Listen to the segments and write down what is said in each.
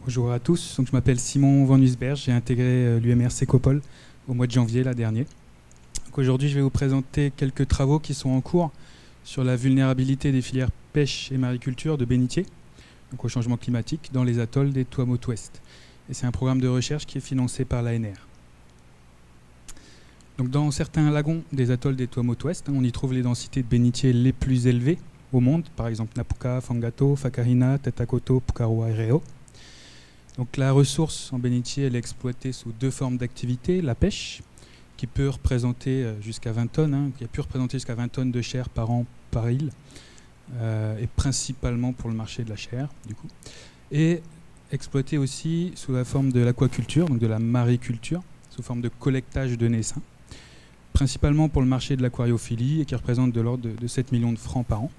Bonjour à tous, donc, je m'appelle Simon Van Nuysberg, j'ai intégré l'UMR Sécopol au mois de janvier là dernier. Aujourd'hui je vais vous présenter quelques travaux qui sont en cours sur la vulnérabilité des filières pêche et mariculture de bénitiers donc au changement climatique dans les atolls des Tuamotu-Ouest. Et c'est un programme de recherche qui est financé par l'ANR. Donc dans certains lagons des atolls des Tuamotu-Ouest, on y trouve les densités de bénitiers les plus élevées au monde, par exemple Napuka, Fangato, Whakahina, Tetakoto, Pukaroa et Reo. Donc la ressource en bénitier elle est exploitée sous deux formes d'activité, la pêche, qui peut représenter jusqu'à 20 tonnes, qui a pu représenter jusqu'à 20 tonnes de chair par an par île, et principalement pour le marché de la chair, du coup. Et exploitée aussi sous la forme de l'aquaculture, donc de la mariculture, sous forme de collectage de naissains, principalement pour le marché de l'aquariophilie et qui représente de l'ordre de 7 millions de francs par an.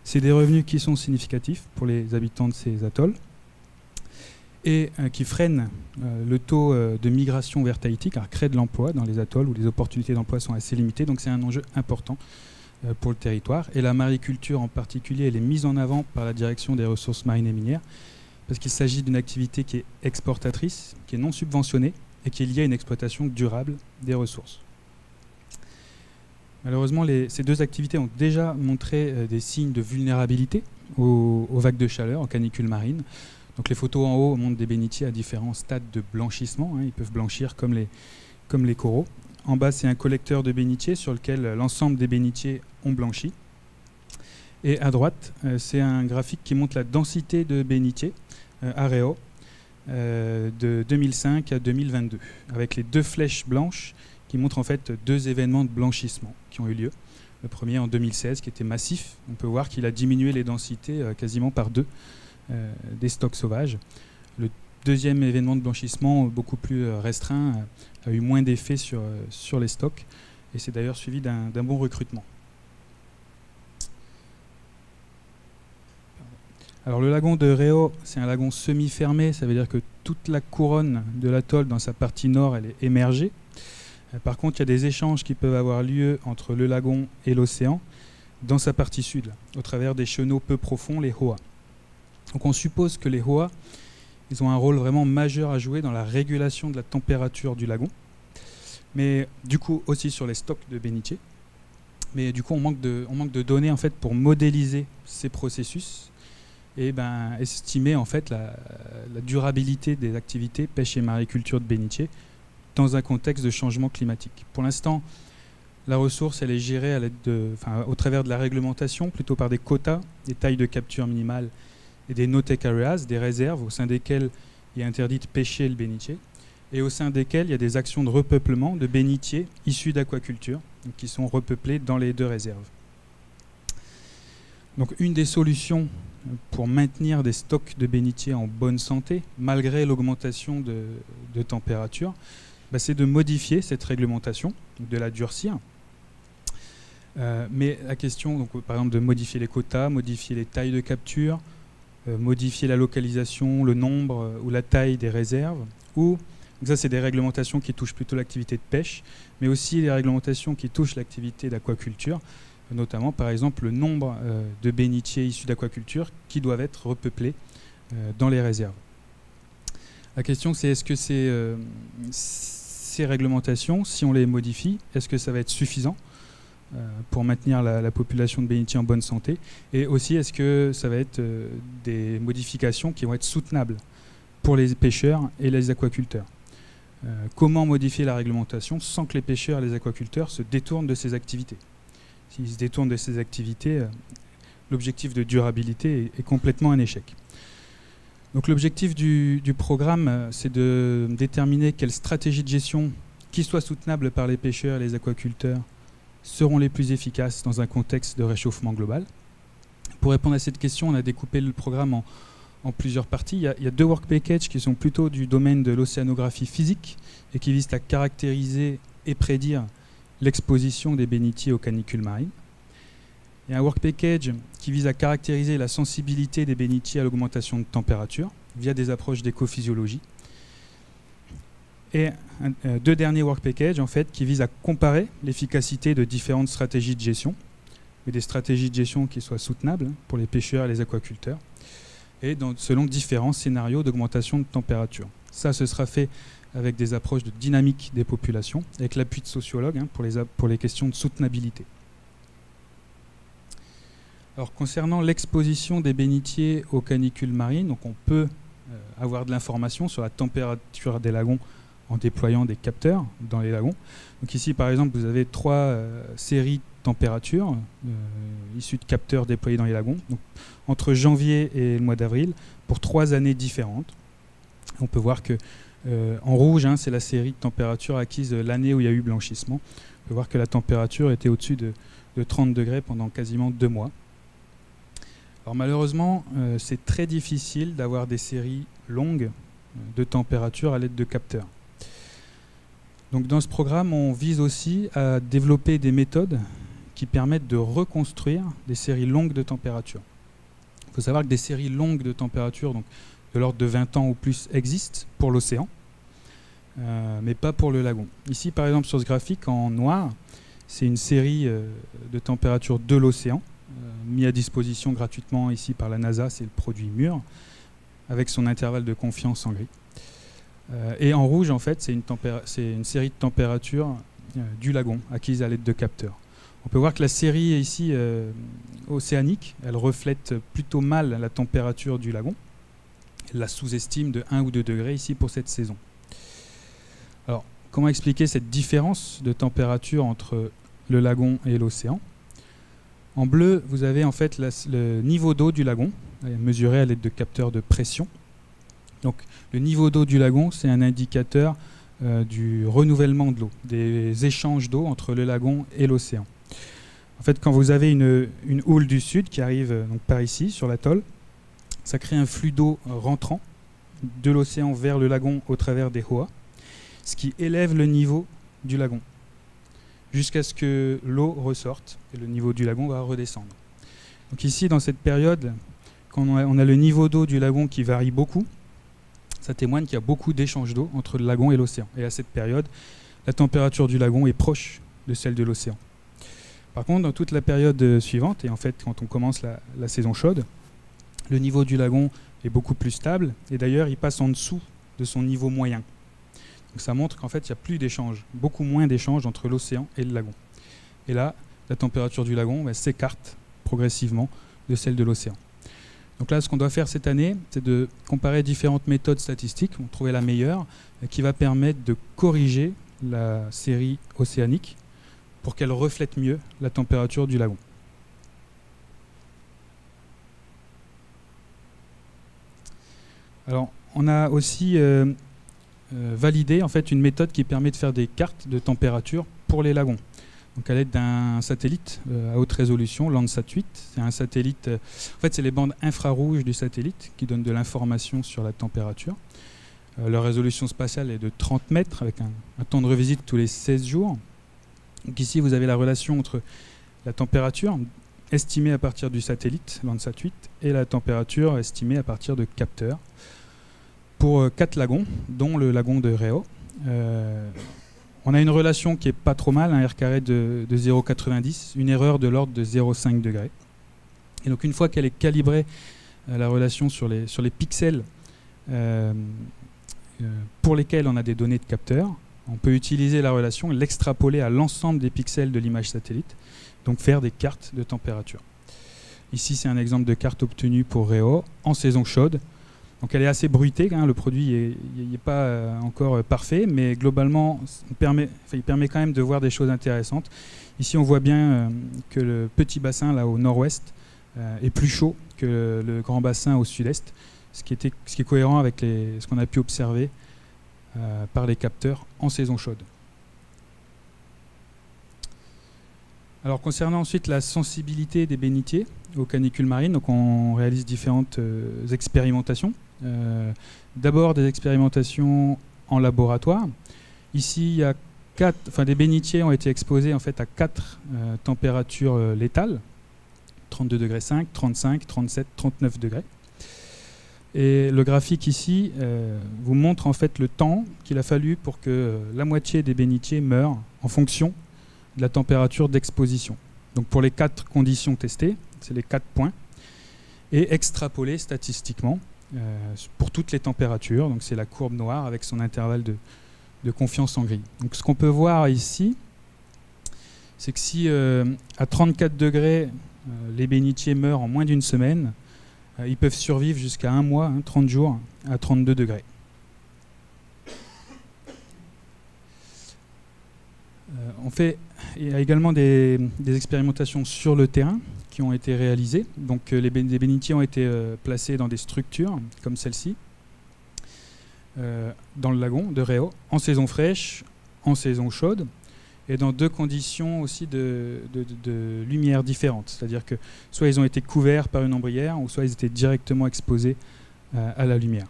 C'est des revenus qui sont significatifs pour les habitants de ces atolls et qui freinent le taux de migration vers Tahiti, car créent de l'emploi dans les atolls où les opportunités d'emploi sont assez limitées, donc c'est un enjeu important pour le territoire. Et la mariculture en particulier, elle est mise en avant par la direction des ressources marines et minières, parce qu'il s'agit d'une activité qui est exportatrice, qui est non subventionnée et qui est liée à une exploitation durable des ressources. Malheureusement, ces deux activités ont déjà montré des signes de vulnérabilité aux vagues de chaleur, aux canicules marines. Donc les photos en haut montrent des bénitiers à différents stades de blanchissement. Ils peuvent blanchir comme les coraux. En bas, c'est un collecteur de bénitiers sur lequel l'ensemble des bénitiers ont blanchi. Et à droite, c'est un graphique qui montre la densité de bénitiers à Reo de 2005 à 2022, avec les deux flèches blanches qui montrent en fait deux événements de blanchissement qui ont eu lieu. Le premier en 2016, qui était massif. On peut voir qu'il a diminué les densités quasiment par deux des stocks sauvages. Le deuxième événement de blanchissement, beaucoup plus restreint, a eu moins d'effet sur les stocks, et c'est d'ailleurs suivi d'un bon recrutement. Alors le lagon de Reo, c'est un lagon semi-fermé, ça veut dire que toute la couronne de l'atoll dans sa partie nord, elle est émergée. Par contre, il y a des échanges qui peuvent avoir lieu entre le lagon et l'océan dans sa partie sud, là, au travers des chenaux peu profonds, les hoa. Donc on suppose que les hoa, ils ont un rôle vraiment majeur à jouer dans la régulation de la température du lagon, mais du coup aussi sur les stocks de bénitiers. Mais du coup on manque de données en fait pour modéliser ces processus et estimer en fait la durabilité des activités pêche et mariculture de bénitiers dans un contexte de changement climatique. Pour l'instant, la ressource elle est gérée à l'aide au travers de la réglementation, plutôt par des quotas, des tailles de capture minimales et des no-take areas, des réserves au sein desquelles il est interdit de pêcher le bénitier et au sein desquelles il y a des actions de repeuplement de bénitiers issus d'aquaculture qui sont repeuplés dans les deux réserves. Donc une des solutions pour maintenir des stocks de bénitiers en bonne santé, malgré l'augmentation de température, c'est de modifier cette réglementation, de la durcir. Mais la question, donc, par exemple, de modifier les quotas, modifier les tailles de capture, modifier la localisation, le nombre ou la taille des réserves, ou ça c'est des réglementations qui touchent plutôt l'activité de pêche, mais aussi les réglementations qui touchent l'activité d'aquaculture, notamment par exemple le nombre de bénitiers issus d'aquaculture qui doivent être repeuplés dans les réserves. La question c'est est-ce que ces réglementations, si on les modifie, est-ce que ça va être suffisant pour maintenir la population de bénitiers en bonne santé, et aussi est-ce que ça va être des modifications qui vont être soutenables pour les pêcheurs et les aquaculteurs. Comment modifier la réglementation sans que les pêcheurs et les aquaculteurs se détournent de ces activités? S'ils se détournent de ces activités, l'objectif de durabilité est complètement un échec. Donc l'objectif du programme, c'est de déterminer quelles stratégies de gestion qui soient soutenables par les pêcheurs et les aquaculteurs seront les plus efficaces dans un contexte de réchauffement global. Pour répondre à cette question, on a découpé le programme en plusieurs parties. Il y a deux work packages qui sont plutôt du domaine de l'océanographie physique et qui visent à caractériser et prédire l'exposition des bénitiers aux canicules marines. Il y a un work package qui vise à caractériser la sensibilité des bénitiers à l'augmentation de température via des approches d'écophysiologie. Et deux derniers work packages en fait, qui visent à comparer l'efficacité de différentes stratégies de gestion, mais des stratégies de gestion qui soient soutenables pour les pêcheurs et les aquaculteurs. et selon différents scénarios d'augmentation de température. Ça, ce sera fait avec des approches de dynamique des populations, avec l'appui de sociologues pour les questions de soutenabilité. Alors, concernant l'exposition des bénitiers aux canicules marines, donc on peut avoir de l'information sur la température des lagons en déployant des capteurs dans les lagons. Donc ici, par exemple, vous avez 3 séries de températures issues de capteurs déployés dans les lagons, donc entre janvier et le mois d'avril, pour 3 années différentes. On peut voir que en rouge, c'est la série de températures acquises l'année où il y a eu blanchissement. On peut voir que la température était au-dessus de 30 degrés pendant quasiment 2 mois. Alors malheureusement, c'est très difficile d'avoir des séries longues de température à l'aide de capteurs. Donc dans ce programme, on vise aussi à développer des méthodes qui permettent de reconstruire des séries longues de température. Il faut savoir que des séries longues de température, donc de l'ordre de 20 ans ou plus, existent pour l'océan, mais pas pour le lagon. Ici, par exemple, sur ce graphique, en noir, c'est une série de température de l'océan, mis à disposition gratuitement ici par la NASA, c'est le produit MUR, avec son intervalle de confiance en gris. Et en rouge, en fait, c'est une série de températures du lagon, acquise à l'aide de capteurs. On peut voir que la série ici océanique, elle reflète plutôt mal la température du lagon. Elle la sous-estime de 1 ou 2 degrés ici pour cette saison. Alors, comment expliquer cette différence de température entre le lagon et l'océan? En bleu, vous avez en fait le niveau d'eau du lagon, mesuré à l'aide de capteurs de pression. Donc, le niveau d'eau du lagon, c'est un indicateur du renouvellement de l'eau, des échanges d'eau entre le lagon et l'océan. En fait, quand vous avez une houle du sud qui arrive donc par ici, sur l'atoll, ça crée un flux d'eau rentrant de l'océan vers le lagon au travers des Hoa, ce qui élève le niveau du lagon, jusqu'à ce que l'eau ressorte et le niveau du lagon va redescendre. Donc ici, dans cette période, quand on a le niveau d'eau du lagon qui varie beaucoup, ça témoigne qu'il y a beaucoup d'échanges d'eau entre le lagon et l'océan. Et à cette période, la température du lagon est proche de celle de l'océan. Par contre, dans toute la période suivante, et en fait quand on commence la saison chaude, le niveau du lagon est beaucoup plus stable, et d'ailleurs il passe en dessous de son niveau moyen. Donc ça montre qu'en fait il n'y a plus d'échanges, beaucoup moins d'échanges entre l'océan et le lagon. Et là, la température du lagon s'écarte progressivement de celle de l'océan. Donc là, ce qu'on doit faire cette année, c'est de comparer différentes méthodes statistiques, on trouver la meilleure, qui va permettre de corriger la série océanique pour qu'elle reflète mieux la température du lagon. Alors, on a aussi validé en fait une méthode qui permet de faire des cartes de température pour les lagons. Donc à l'aide d'un satellite à haute résolution, Landsat 8. C'est un satellite, en fait c'est les bandes infrarouges du satellite qui donnent de l'information sur la température. Leur résolution spatiale est de 30 mètres avec un temps de revisite tous les 16 jours. Donc ici vous avez la relation entre la température estimée à partir du satellite Landsat 8 et la température estimée à partir de capteurs pour 4 lagons, dont le lagon de Réau. On a une relation qui n'est pas trop mal, un R carré de 0,90, une erreur de l'ordre de 0,5 degrés. Et donc une fois qu'elle est calibrée, la relation sur les pixels pour lesquels on a des données de capteurs, on peut utiliser la relation et l'extrapoler à l'ensemble des pixels de l'image satellite, donc faire des cartes de température. Ici c'est un exemple de carte obtenue pour Réau en saison chaude. Donc elle est assez bruitée, le produit n'est pas encore parfait, mais globalement il permet quand même de voir des choses intéressantes. Ici on voit bien que le petit bassin là au nord-ouest est plus chaud que le grand bassin au sud-est, ce qui est cohérent avec ce qu'on a pu observer par les capteurs en saison chaude. Alors concernant ensuite la sensibilité des bénitiers aux canicules marines, donc on réalise différentes expérimentations. D'abord des expérimentations en laboratoire. Ici, il y a des bénitiers ont été exposés en fait à 4 températures létales, 32,5 degrés, 35, 37, 39 degrés. Et le graphique ici vous montre en fait le temps qu'il a fallu pour que la moitié des bénitiers meurent en fonction de la température d'exposition. Donc pour les 4 conditions testées, c'est les 4 points. et extrapolé statistiquement pour toutes les températures. Donc c'est la courbe noire avec son intervalle de confiance en gris. Donc ce qu'on peut voir ici, c'est que si à 34 degrés, les bénitiers meurent en moins d'une semaine, ils peuvent survivre jusqu'à un mois, 30 jours, à 32 degrés. Il y a également des expérimentations sur le terrain qui ont été réalisées. Donc des bénitiers ont été placés dans des structures comme celle-ci, dans le lagon de Réau, en saison fraîche, en saison chaude, et dans deux conditions aussi de lumière différentes. C'est-à-dire que soit ils ont été couverts par une ombrière, ou soit ils étaient directement exposés à la lumière.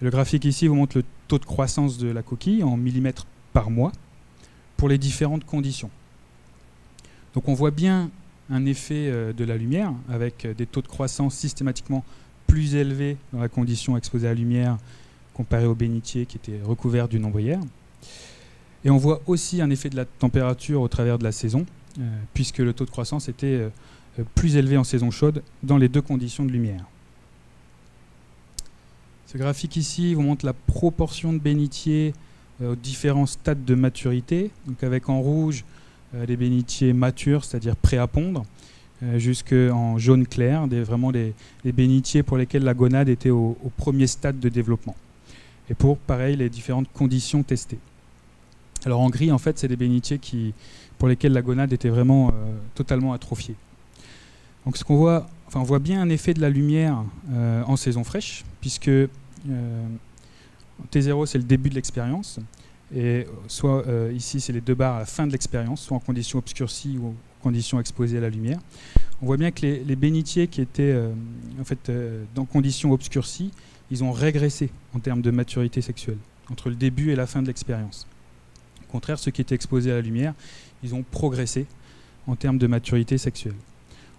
Le graphique ici vous montre le taux de croissance de la coquille en millimètres par mois pour les différentes conditions. Donc on voit bien un effet de la lumière avec des taux de croissance systématiquement plus élevés dans la condition exposée à la lumière comparé aux bénitiers qui étaient recouverts d'une ombrière. Et on voit aussi un effet de la température au travers de la saison, puisque le taux de croissance était plus élevé en saison chaude dans les deux conditions de lumière. Ce graphique ici vous montre la proportion de bénitiers aux différents stades de maturité, donc avec en rouge les bénitiers matures, c'est-à-dire prêts à pondre, jusqu'en jaune clair, vraiment les bénitiers pour lesquels la gonade était au premier stade de développement. Et pour, pareil, les différentes conditions testées. Alors en gris, en fait, c'est des bénitiers pour lesquels la gonade était vraiment totalement atrophiée. Donc ce qu'on voit, on voit bien un effet de la lumière en saison fraîche, puisque T0 c'est le début de l'expérience, et soit ici c'est les deux barres à la fin de l'expérience, soit en conditions obscurcies ou en conditions exposées à la lumière. On voit bien que les bénitiers qui étaient dans conditions obscurcies, ils ont régressé en termes de maturité sexuelle, entre le début et la fin de l'expérience. Au contraire, ceux qui étaient exposés à la lumière, ils ont progressé en termes de maturité sexuelle.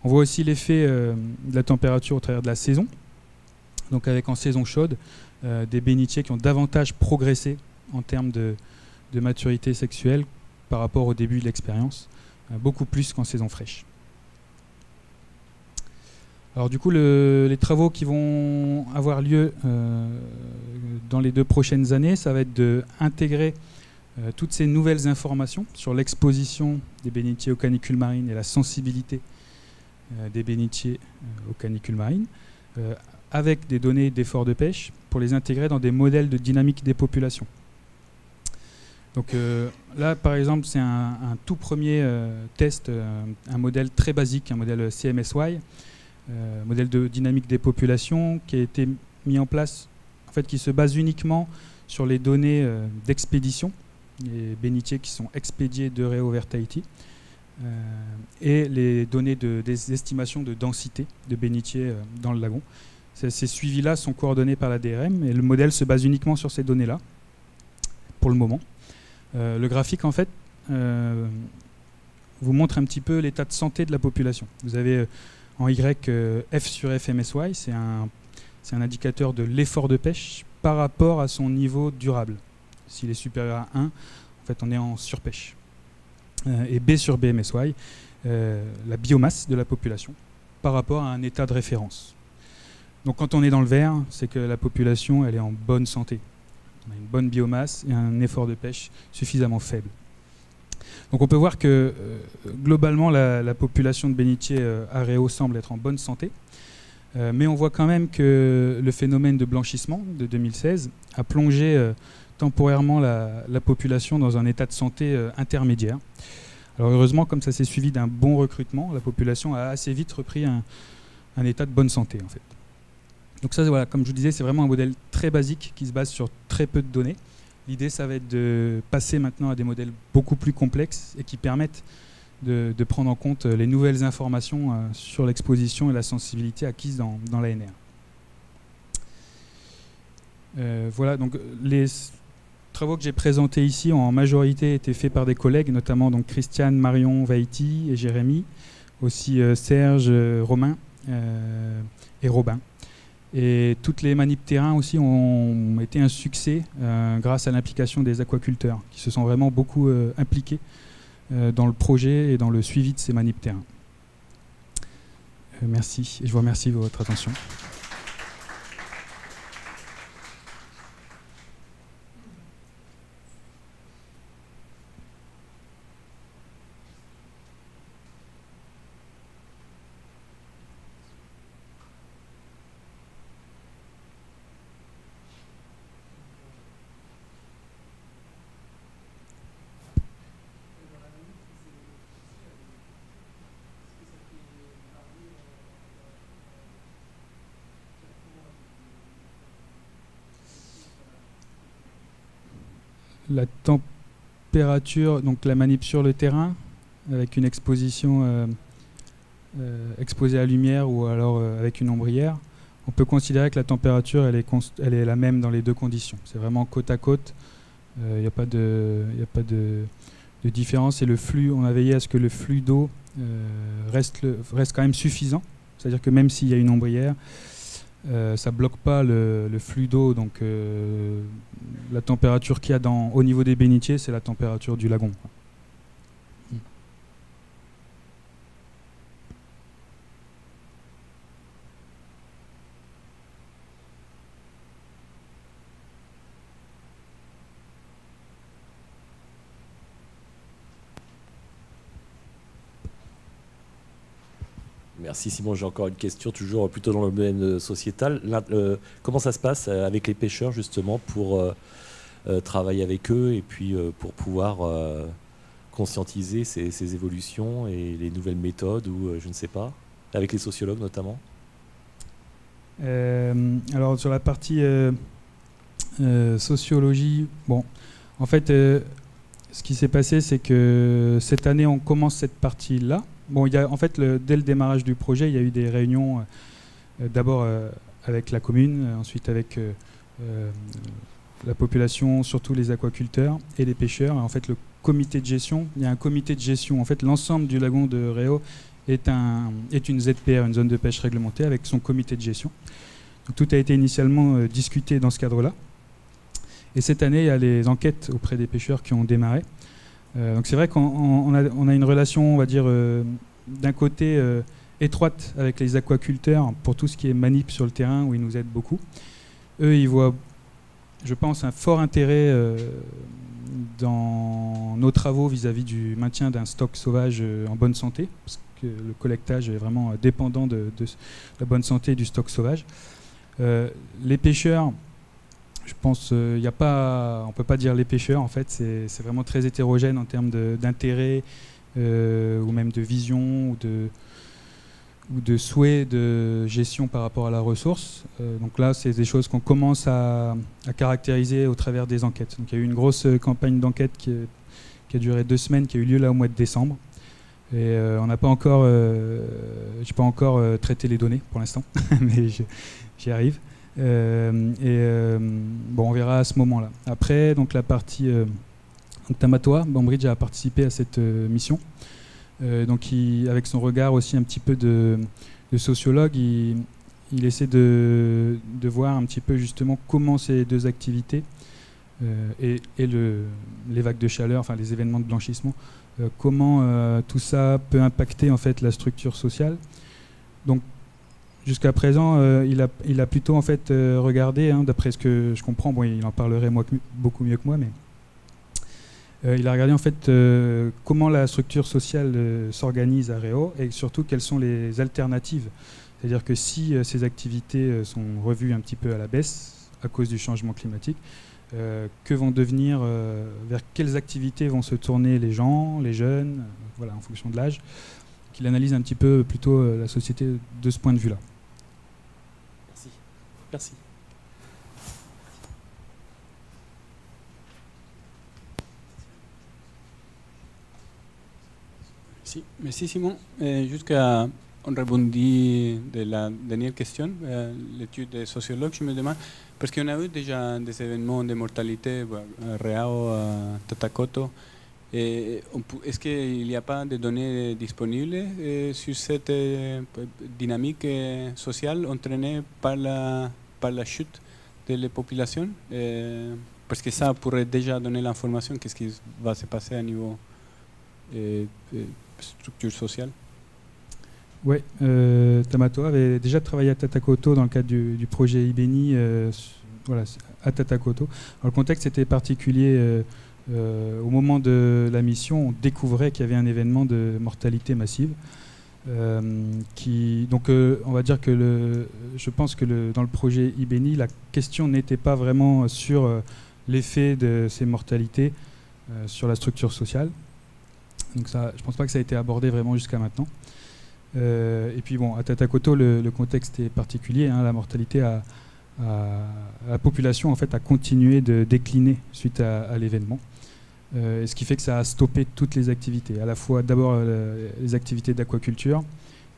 On voit aussi l'effet de la température au travers de la saison. Donc avec en saison chaude, des bénitiers qui ont davantage progressé en termes de maturité sexuelle par rapport au début de l'expérience, beaucoup plus qu'en saison fraîche. Alors du coup, les travaux qui vont avoir lieu dans les 2 prochaines années, ça va être d'intégrer toutes ces nouvelles informations sur l'exposition des bénitiers aux canicules marines et la sensibilité des bénitiers aux canicules marines, avec des données d'efforts de pêche, pour les intégrer dans des modèles de dynamique des populations. Donc là, par exemple, c'est un tout premier test, un modèle très basique, un modèle CMSY, modèle de dynamique des populations qui a été mis en place, en fait, qui se base uniquement sur les données d'expédition, les bénitiers qui sont expédiés de Réau vers Tahiti, et les données des estimations de densité de bénitiers dans le lagon. Ces suivis-là sont coordonnés par la DRM, et le modèle se base uniquement sur ces données-là, pour le moment. Le graphique, en fait, vous montre un petit peu l'état de santé de la population. Vous avez en Y F sur FMSY, c'est un indicateur de l'effort de pêche par rapport à son niveau durable. S'il est supérieur à 1, en fait, on est en surpêche. Et B sur BMSY, la biomasse de la population par rapport à un état de référence. Donc quand on est dans le vert, c'est que la population elle est en bonne santé. On a une bonne biomasse et un effort de pêche suffisamment faible. Donc on peut voir que globalement la population de bénitiers à Réau semble être en bonne santé, mais on voit quand même que le phénomène de blanchissement de 2016 a plongé temporairement la population dans un état de santé intermédiaire. Alors heureusement, comme ça s'est suivi d'un bon recrutement, la population a assez vite repris un état de bonne santé en fait. Donc ça, voilà, comme je vous disais, c'est vraiment un modèle très basique qui se base sur très peu de données. L'idée, ça va être de passer maintenant à des modèles beaucoup plus complexes et qui permettent de prendre en compte les nouvelles informations sur l'exposition et la sensibilité acquises dans l'ANR. Voilà, donc les travaux que j'ai présentés ici ont en majorité été faits par des collègues, notamment donc Christiane, Marion, Vaiti et Jérémy, aussi Serge, Romain et Robin. Et toutes les manips terrain aussi ont été un succès grâce à l'implication des aquaculteurs qui se sont vraiment beaucoup impliqués dans le projet et dans le suivi de ces manips terrain. Merci, et je vous remercie de votre attention. La température, donc la manip sur le terrain, avec une exposition exposée à lumière ou alors avec une ombrière, on peut considérer que la température elle est la même dans les deux conditions. C'est vraiment côte à côte, il n'y a pas de différence. Et le flux, on a veillé à ce que le flux d'eau reste quand même suffisant. C'est-à-dire que même s'il y a une ombrière, ça ne bloque pas le flux d'eau. Donc la température qu'il y a au niveau des bénitiers, c'est la température du lagon, quoi. Merci Simon, j'ai encore une question, toujours plutôt dans le domaine sociétal. Comment ça se passe avec les pêcheurs justement pour travailler avec eux et puis pour pouvoir conscientiser ces évolutions et les nouvelles méthodes ou je ne sais pas, avec les sociologues notamment? Alors sur la partie sociologie, bon, en fait, ce qui s'est passé, c'est que cette année, on commence cette partie-là. Bon, en fait, dès le démarrage du projet, il y a eu des réunions, d'abord avec la commune, ensuite avec la population, surtout les aquaculteurs et les pêcheurs. Et en fait, le comité de gestion, il y a un comité de gestion. En fait, l'ensemble du lagon de Réau est une ZPR, une zone de pêche réglementée, avec son comité de gestion. Donc, tout a été initialement discuté dans ce cadre-là. Et cette année, il y a les enquêtes auprès des pêcheurs qui ont démarré. Donc c'est vrai qu'on a une relation, on va dire, d'un côté étroite avec les aquaculteurs pour tout ce qui est manip sur le terrain, où ils nous aident beaucoup. Eux, ils voient, je pense, un fort intérêt dans nos travaux vis-à-vis du maintien d'un stock sauvage en bonne santé, parce que le collectage est vraiment dépendant de la bonne santé du stock sauvage. Les pêcheurs, je pense, on ne peut pas dire les pêcheurs, en fait, c'est vraiment très hétérogène en termes d'intérêt ou même de vision ou de souhait de gestion par rapport à la ressource. Donc là, c'est des choses qu'on commence à caractériser au travers des enquêtes. Donc il y a eu une grosse campagne d'enquête qui a duré 2 semaines, qui a eu lieu là au mois de décembre. Et on n'a pas encore, j'ai pas encore traité les données pour l'instant, mais j'y arrive. Bon, on verra à ce moment-là. Après, donc la partie Tamatoa, Bambridge a participé à cette mission. Donc, avec son regard aussi un petit peu de sociologue, il essaie de voir un petit peu justement comment ces deux activités et les vagues de chaleur, enfin les événements de blanchissement, comment tout ça peut impacter en fait la structure sociale. Donc jusqu'à présent, il a plutôt en fait regardé, hein, d'après ce que je comprends, bon, il en parlerait beaucoup mieux que moi, mais il a regardé en fait comment la structure sociale s'organise à Réau et surtout quelles sont les alternatives. C'est-à-dire que si ces activités sont revues un petit peu à la baisse à cause du changement climatique, que vont devenir, vers quelles activités vont se tourner les gens, les jeunes, voilà, en fonction de l'âge. Il analyse un petit peu plutôt la société de ce point de vue-là. Merci. Merci. Sí, merci Simon. Jusqu'à on rebondit de la dernière question, l'étude des sociologues, je me demande, parce qu'on a eu déjà des événements de mortalité à Réau, à Tatakoto. Est-ce qu'il n'y a pas de données disponibles sur cette dynamique sociale entraînée par la chute de la population? Parce que ça pourrait déjà donner l'information, qu'est-ce qui va se passer à niveau structure sociale. Oui, Tamato avait déjà travaillé à Tatakoto dans le cadre du projet Ibeni, voilà, à Tatakoto. Alors, le contexte était particulier. Au moment de la mission, on découvrait qu'il y avait un événement de mortalité massive. Donc, on va dire que je pense que dans le projet Ibeni, la question n'était pas vraiment sur l'effet de ces mortalités sur la structure sociale. Donc ça, je ne pense pas que ça a été abordé vraiment jusqu'à maintenant. Et puis bon, à Tatakoto, le contexte est particulier. Hein, la mortalité la population en fait a continué de décliner suite à l'événement. Ce qui fait que ça a stoppé toutes les activités, à la fois d'abord les activités d'aquaculture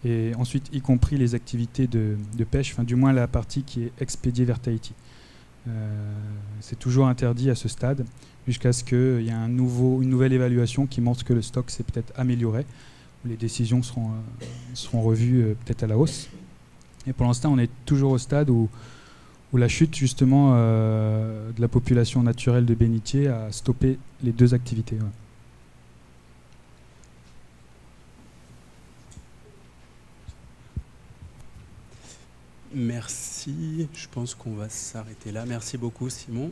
et ensuite y compris les activités de pêche, enfin du moins la partie qui est expédiée vers Tahiti. C'est toujours interdit à ce stade jusqu'à ce qu'il y ait une nouvelle évaluation qui montre que le stock s'est peut-être amélioré, où les décisions seront revues peut-être à la hausse. Et pour l'instant, on est toujours au stade où la chute justement de la population naturelle de bénitier a stoppé les deux activités. Ouais. Merci, je pense qu'on va s'arrêter là. Merci beaucoup Simon.